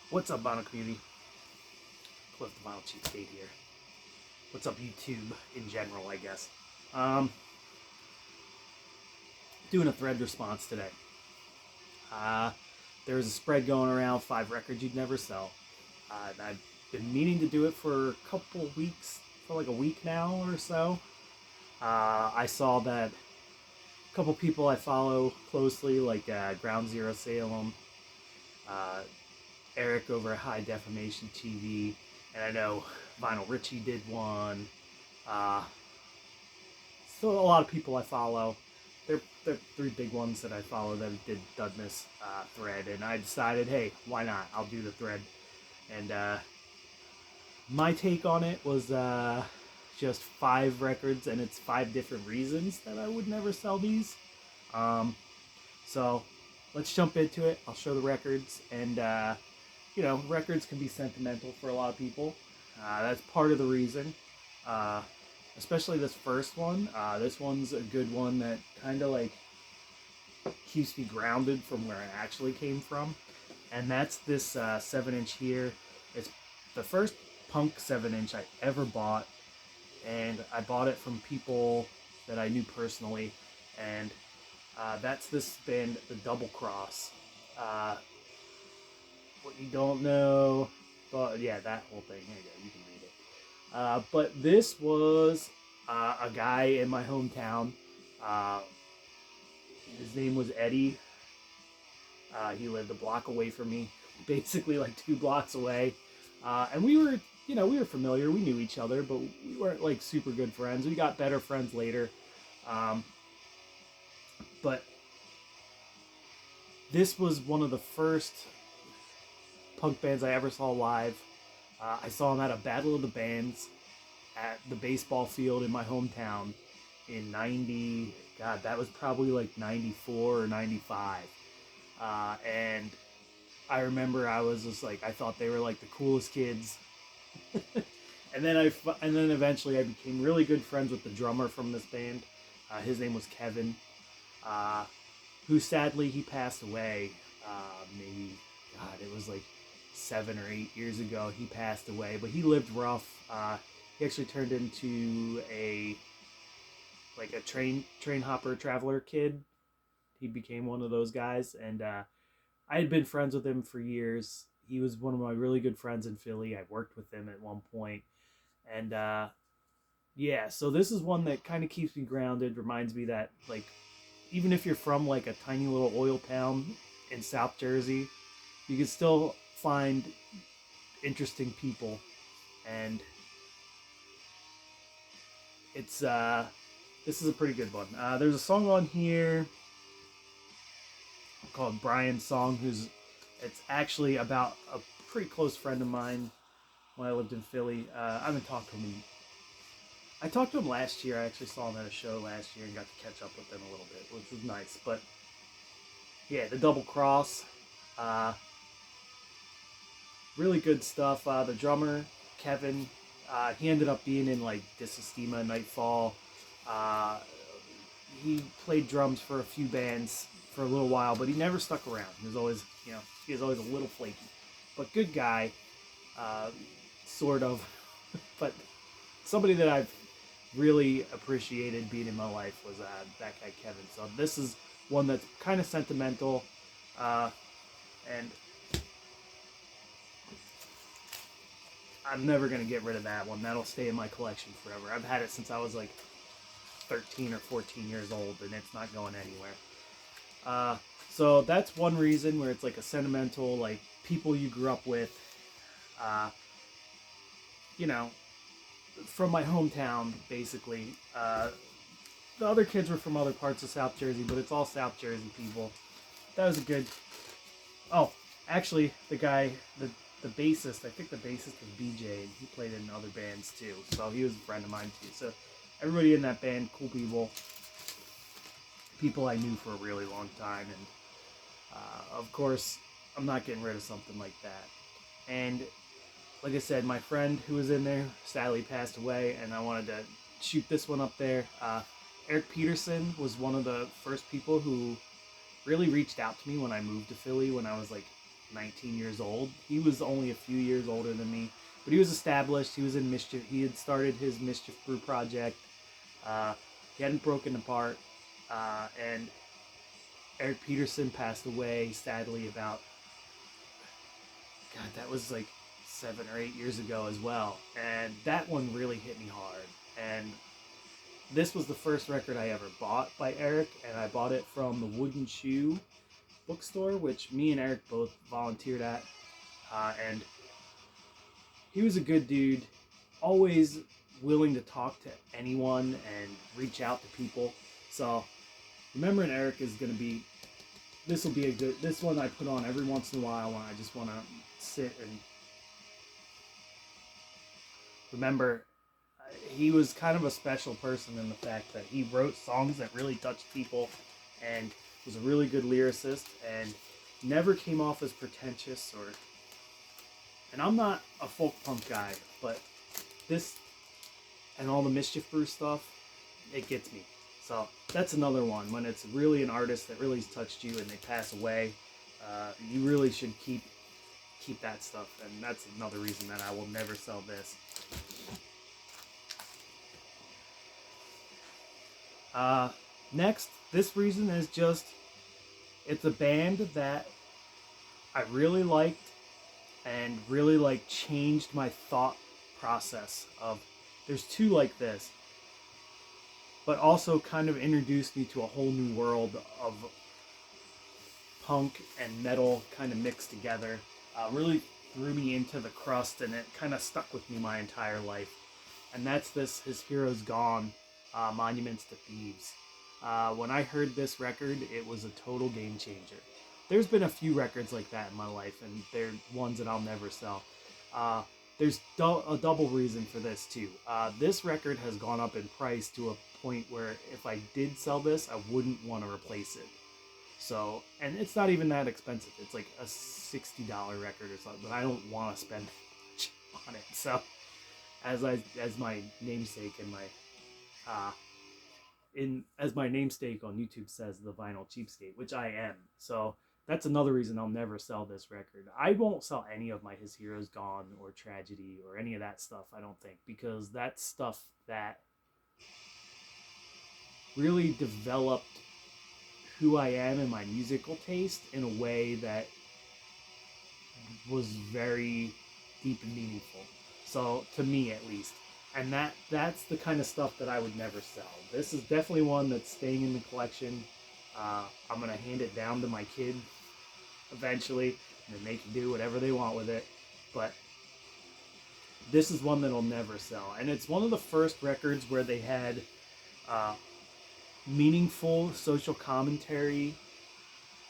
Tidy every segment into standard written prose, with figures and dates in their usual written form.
What's up, Vinyl community? Cliff the Vinyl Cheapskate here. What's up, YouTube in general, I guess. Um, Doing a thread response today. Uh, there's a spread going around, 5 records you'd never sell. And I've been meaning to do it for a couple weeks, for like a week now or so. I saw that a couple people I follow closely, like Ground Zero Salem, uh, Eric over at High Defamation TV, and I know Vinyl Richie did one. Uh, so a lot of people I follow. They're 3 big ones that I follow that did done this thread, and I decided, hey, why not? I'll do the thread. And my take on it was just 5 records, and it's 5 different reasons that I would never sell these. So let's jump into it. I'll show the records, and records can be sentimental for a lot of people. That's part of the reason. Especially this first one. This one's a good one that kind of like keeps me grounded from where I actually came from. And that's this 7-inch here. It's the first punk 7-inch I ever bought. And I bought it from people that I knew personally. And that's this band, The Double Cross. What you don't know, but yeah, that whole thing. There you go, you can read it. But this was a guy in my hometown. Uh, his name was Eddie. He lived a block away from me, basically like 2 blocks away. And we were familiar. We knew each other, but we weren't like super good friends. We got better friends later. But this was one of the first punk bands I ever saw live. I saw him at a Battle of the Bands at the baseball field in my hometown in 90. God, that was probably like 94 or 95. And I remember I was just like, I thought they were like the coolest kids. and then eventually I became really good friends with the drummer from this band. His name was Kevin, who sadly he passed away. Maybe, God, it was like 7 or 8 years ago. He passed away, but he lived rough. He actually turned into a train hopper traveler kid. He became one of those guys, and I had been friends with him for years. He was one of my really good friends in Philly. I worked with him at one point, and yeah. So this is one that kind of keeps me grounded. Reminds me that like even if you're from like a tiny little oil town in South Jersey, you can still find interesting people, and it's this is a pretty good one. There's a song on here called Brian's Song, it's actually about a pretty close friend of mine when I lived in Philly. I haven't talked to him. I talked to him last year. I actually saw him at a show last year and got to catch up with him a little bit, which was nice. But yeah, The Double Cross, really good stuff. The drummer Kevin, he ended up being in like Disestima, Nightfall. He played drums for a few bands for a little while, but he never stuck around. He was always, he was always a little flaky. But good guy, sort of. But somebody that I've really appreciated being in my life was that guy Kevin. So this is one that's kind of sentimental, and I'm never going to get rid of that one. That'll stay in my collection forever. I've had it since I was like 13 or 14 years old, and it's not going anywhere. So that's one reason where it's like a sentimental, like people you grew up with, from my hometown, basically. The other kids were from other parts of South Jersey, but it's all South Jersey people. That was a good... Oh, actually, the bassist, I think the bassist was BJ, and he played in other bands too, so he was a friend of mine too. So everybody in that band, cool people I knew for a really long time, and of course, I'm not getting rid of something like that. And like I said, my friend who was in there sadly passed away, and I wanted to shoot this one up there. Eric Peterson was one of the first people who really reached out to me when I moved to Philly when I was like 19 years old. He was only a few years older than me, but he was established. He was in Mischief. He had started his Mischief Brew project. Uh, he hadn't broken apart, and Eric Peterson passed away sadly about, God, that was like 7 or 8 years ago as well, and that one really hit me hard. And this was the first record I ever bought by Eric, and I bought it from the Wooden Shoe bookstore, which me and Eric both volunteered at, and he was a good dude, always willing to talk to anyone and reach out to people. So remembering Eric is going to be, this will be a good, this one I put on every once in a while when I just want to sit and remember. He was kind of a special person in the fact that he wrote songs that really touched people and was a really good lyricist and never came off as pretentious or, and I'm not a folk punk guy, but this and all the Mischief Brew stuff, it gets me. So that's another one. When it's really an artist that really has touched you and they pass away, you really should keep that stuff. And that's another reason that I will never sell this. Next, this reason is just, it's a band that I really liked and really like changed my thought process of, there's two like this, but also kind of introduced me to a whole new world of punk and metal kind of mixed together. Really threw me into the crust, and it kind of stuck with me my entire life. And that's this, His Heroes Gone, Monuments to Thieves. When I heard this record, it was a total game changer. There's been a few records like that in my life, and they're ones that I'll never sell. There's a double reason for this too. This record has gone up in price to a point where if I did sell this, I wouldn't want to replace it. So, and it's not even that expensive. It's like a $60 record or something, but I don't want to spend much on it. So, as my namesake and my as my namesake on YouTube says, the vinyl cheapskate, which I am. So that's another reason I'll never sell this record. I won't sell any of my His Heroes Gone or Tragedy or any of that stuff, I don't think, because that's stuff that really developed who I am and my musical taste in a way that was very deep and meaningful. So, to me at least. And that's the kind of stuff that I would never sell. This is definitely one that's staying in the collection. I'm going to hand it down to my kid eventually, and then they can do whatever they want with it. But this is one that'll never sell. And it's one of the first records where they had meaningful social commentary.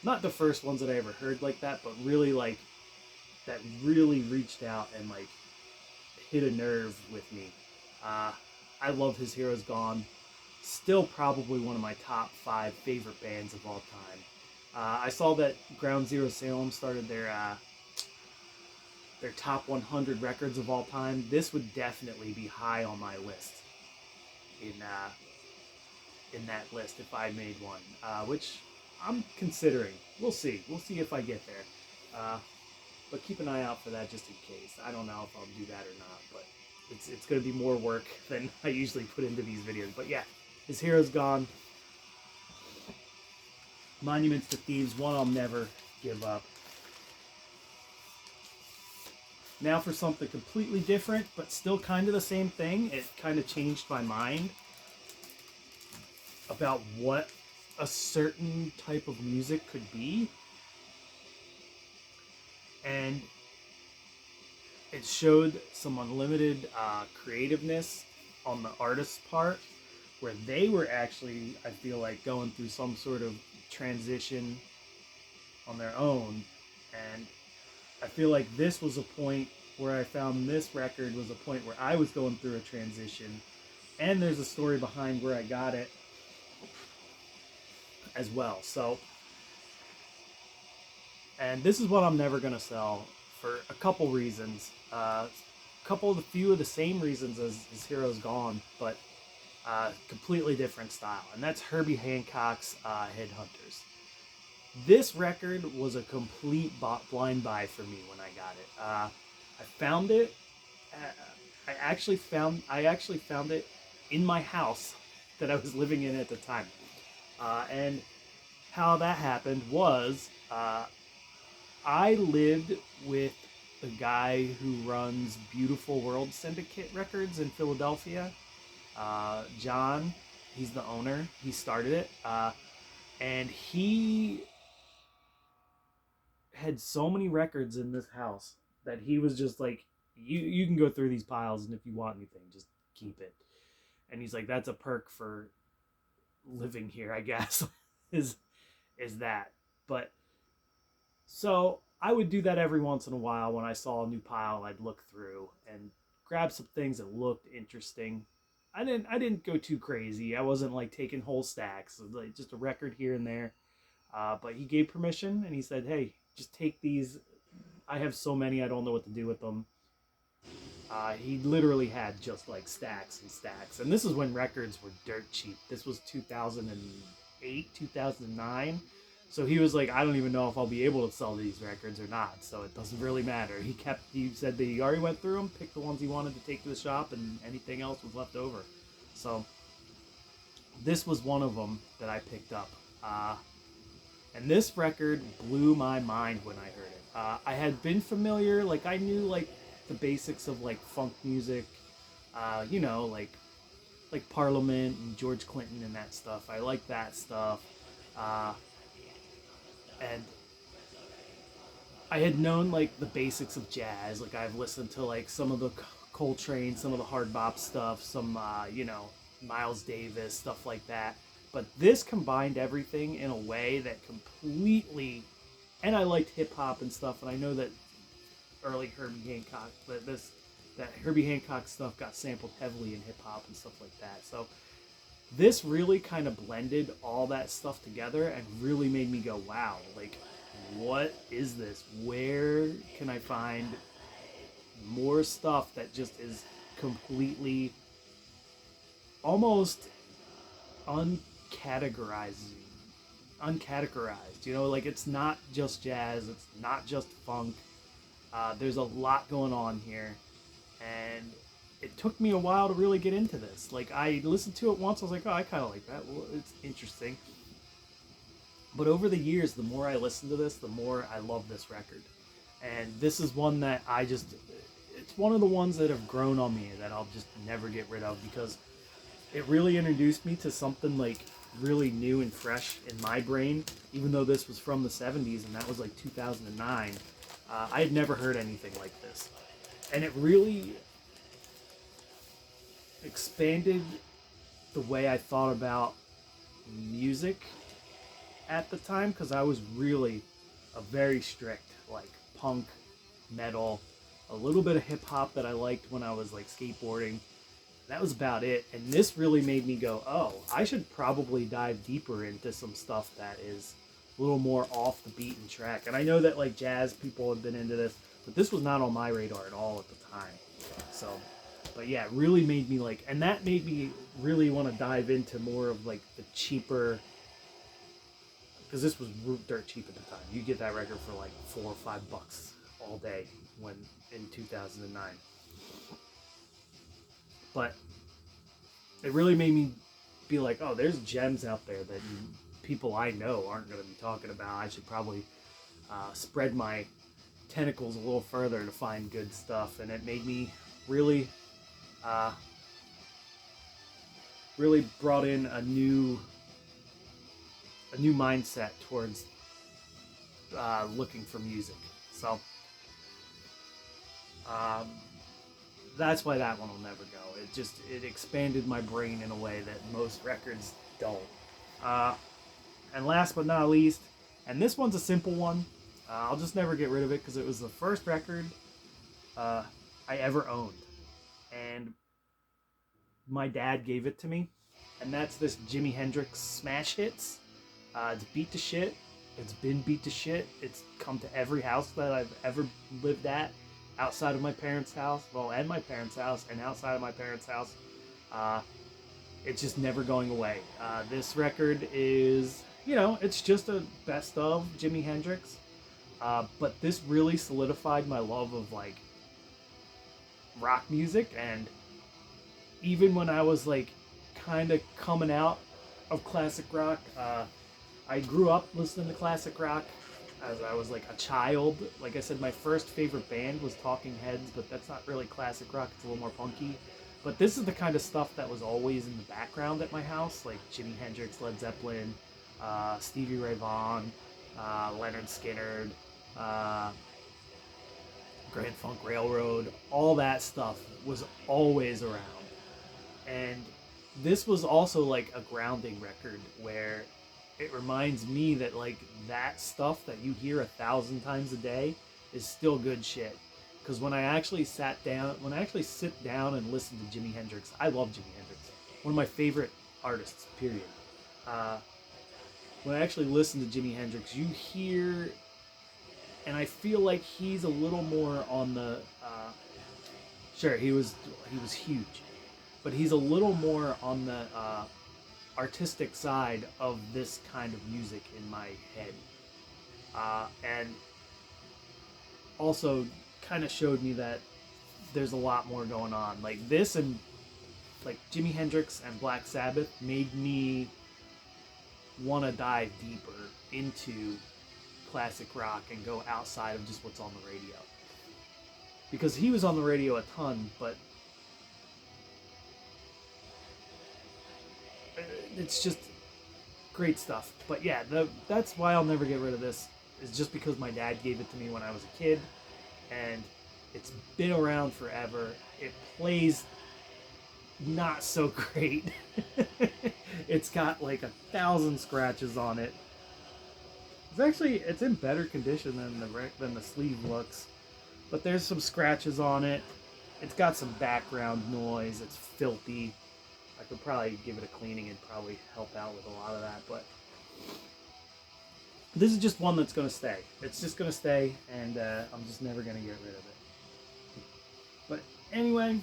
Not the first ones that I ever heard like that, but really like, that really reached out and like hit a nerve with me. I love His Heroes Gone. Still probably one of my top 5 favorite bands of all time. I saw that Ground Zero Salem started their top 100 records of all time. This would definitely be high on my list in that list if I made one, which I'm considering. We'll see. We'll see if I get there. But keep an eye out for that just in case. I don't know if I'll do that or not, but it's going to be more work than I usually put into these videos. But yeah, His Heroes Gone. Monuments to Thieves, one I'll never give up. Now for something completely different, but still kind of the same thing. It kind of changed my mind about what a certain type of music could be. And it showed some unlimited creativeness on the artist's part, where they were actually, I feel like, going through some sort of transition on their own. And I feel like this was a point where I found this record was a point where I was going through a transition. And there's a story behind where I got it as well. So, and this is what I'm never going to sell for a couple reasons. Few of the same reasons as His Heroes Gone, but completely different style. And that's Herbie Hancock's Headhunters. This record was a complete blind buy for me when I got it. I found it. Uh, I actually found it in my house that I was living in at the time. And how that happened was I lived with the guy who runs Beautiful World Syndicate Records in Philadelphia. John, he's the owner. He started it. And he had so many records in this house that he was just like, you can go through these piles, and if you want anything, just keep it. And he's like, that's a perk for living here, I guess, is is that. But so I would do that every once in a while. When I saw a new pile, I'd look through and grab some things that looked interesting. I didn't go too crazy. I wasn't like taking whole stacks, like just a record here and there. But he gave permission, and he said, "Hey, just take these. I have so many, I don't know what to do with them." He literally had just like stacks and stacks, and this is when records were dirt cheap. This was 2008, 2009. So he was like, "I don't even know if I'll be able to sell these records or not, so it doesn't really matter." He said that he already went through them, picked the ones he wanted to take to the shop, and anything else was left over. So this was one of them that I picked up. And this record blew my mind when I heard it. I had been familiar, like I knew like the basics of like funk music, you know, like Parliament and George Clinton and that stuff. I like that stuff, and I had known like the basics of jazz. Like I've listened to like some of the Coltrane, some of the hard bop stuff, some Miles Davis stuff like that. But this combined everything in a way that completely, and I liked hip hop and stuff, and I know that early Herbie Hancock, that Herbie Hancock stuff got sampled heavily in hip hop and stuff like that. So this really kind of blended all that stuff together and really made me go, wow, like what is this? Where can I find more stuff that just is completely almost uncategorizing uncategorized, like it's not just jazz, it's not just funk. There's a lot going on here, and it took me a while to really get into this. Like I listened to it once, I was like, oh, I kind of like that. Well, it's interesting. But over the years, the more I listen to this, the more I love this record. And this is one that it's one of the ones that have grown on me that I'll just never get rid of, because it really introduced me to something like really new and fresh in my brain. Even though this was from the 70s and that was like 2009, I had never heard anything like this. And it really expanded the way I thought about music at the time, because I was really a very strict like punk, metal, a little bit of hip hop that I liked when I was like skateboarding. That was about it. And this really made me go, oh, I should probably dive deeper into some stuff that is a little more off the beaten track. And I know that like jazz people have been into this, but this was not on my radar at all at the time. So, but yeah, it really made me like, and that made me really want to dive into more of like the cheaper, because this was dirt cheap at the time. You get that record for like $4 or $5 all day when in 2009. But it really made me be like, oh, there's gems out there that people I know aren't going to be talking about. I should probably spread my tentacles a little further to find good stuff. And it made me really, really brought in a new mindset towards looking for music. So that's why that one will never go. It expanded my brain in a way that most records don't. And last but not least, and this one's a simple one, I'll just never get rid of it because it was the first record I ever owned, and my dad gave it to me, and that's this Jimi Hendrix Smash Hits. It's beat to shit. It's been beat to shit. It's come to every house that I've ever lived at, outside of my parents' house, and my parents' house, and outside of my parents' house. It's just never going away. This record is it's just a best of Jimi Hendrix. But this really solidified my love of like rock music, and even when I was like kind of coming out of classic rock, I grew up listening to classic rock as I was like a child. Like I said, my first favorite band was Talking Heads, but that's not really classic rock. It's a little more punky. But this is the kind of stuff that was always in the background at my house, like Jimi Hendrix, Led Zeppelin, Stevie Ray Vaughan, Leonard Skinner, uh, Grand Funk Railroad. All that stuff was always around. And this was also like a grounding record where it reminds me that like that stuff that you hear 1,000 times a day is still good shit. Because when I actually sit down and listen to Jimi Hendrix, I love Jimi Hendrix, one of my favorite artists. Period. When I actually listen to Jimi Hendrix, you hear, and I feel like he's a little more on the. Sure, he was huge, but he's a little more on the artistic side of this kind of music in my head, and also kind of showed me that there's a lot more going on. Like this and like Jimi Hendrix and Black Sabbath made me want to dive deeper into classic rock and go outside of just what's on the radio. Because he was on the radio a ton, but it's just great stuff. But yeah, that's why I'll never get rid of this, is just because my dad gave it to me when I was a kid, and it's been around forever. It plays not so great. It's got like 1,000 scratches on it. It's in better condition than the sleeve looks, but there's some scratches on it. It's got some background noise. It's filthy. I could probably give it a cleaning and probably help out with a lot of that, but this is just one that's going to stay. It's just going to stay, and I'm just never going to get rid of it. But anyway,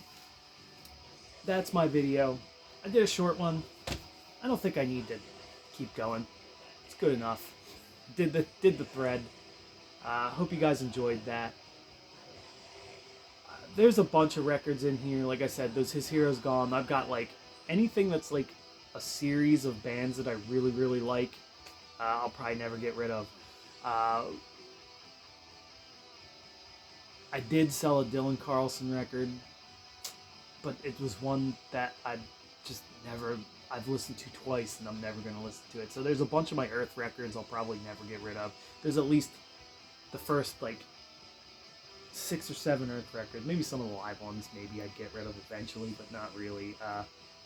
that's my video. I did a short one. I don't think I need to keep going. It's good enough. Did the thread. Hope you guys enjoyed that. There's a bunch of records in here. Like I said, those His Heroes Gone. I've got like anything that's like a series of bands that I really, really like. I'll probably never get rid of. I did sell a Dylan Carlson record, but it was one that I've listened to twice, and I'm never going to listen to it. So there's a bunch of my Earth records I'll probably never get rid of. There's at least the first like 6 or 7 Earth records, maybe some of the live ones maybe I'd get rid of eventually, but not really.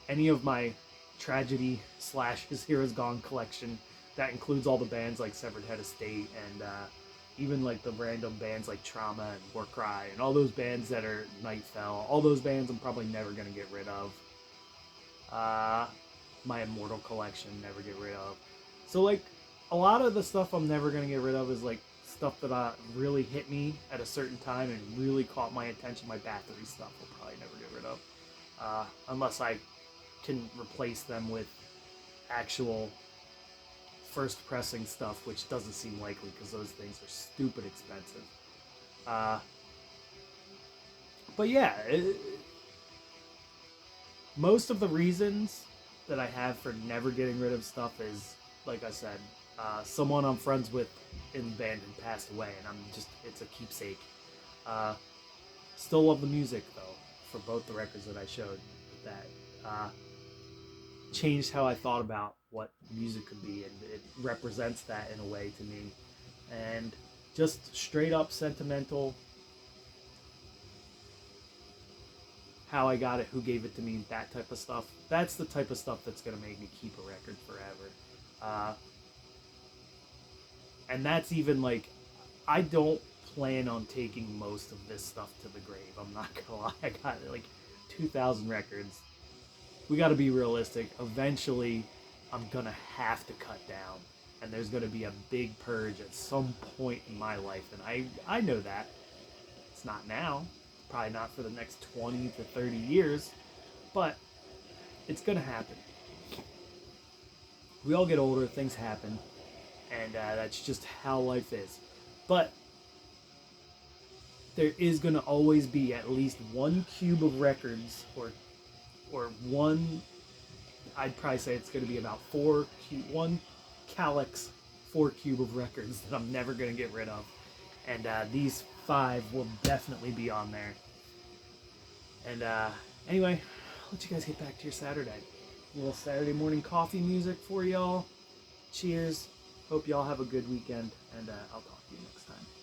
Any of my Tragedy / His Heroes Gone collection, that includes all the bands like Severed Head of State, and even like the random bands like Trauma and Warcry, and all those bands that are Nightfell. All those bands I'm probably never going to get rid of. My Immortal collection, never get rid of. So like a lot of the stuff I'm never going to get rid of is like stuff that really hit me at a certain time and really caught my attention. My Bathory stuff will probably never get rid of, unless I can replace them with actual first pressing stuff, which doesn't seem likely because those things are stupid expensive. But yeah, most of the reasons that I have for never getting rid of stuff is, like I said, someone I'm friends with in the band had passed away, and it's a keepsake. Still love the music though, for both the records that I showed. That changed how I thought about what music could be, and it represents that in a way to me. And just straight up sentimental, how I got it, who gave it to me, that type of stuff. That's the type of stuff that's going to make me keep a record forever. And that's even like, I don't plan on taking most of this stuff to the grave. I'm not gonna lie. I got like 2,000 records. We got to be realistic. Eventually, I'm gonna have to cut down, and there's gonna be a big purge at some point in my life, and I know that. It's not now. Probably not for the next 20 to 30 years, but it's gonna happen. We all get older, things happen, and that's just how life is. But there is going to always be at least one cube of records, or one. I'd probably say it's going to be about one Calyx 4 cube of records that I'm never going to get rid of, and these 5 will definitely be on there. And anyway, I'll let you guys get back to your Saturday. A little Saturday morning coffee music for y'all. Cheers. Hope y'all have a good weekend, and I'll talk to you next time.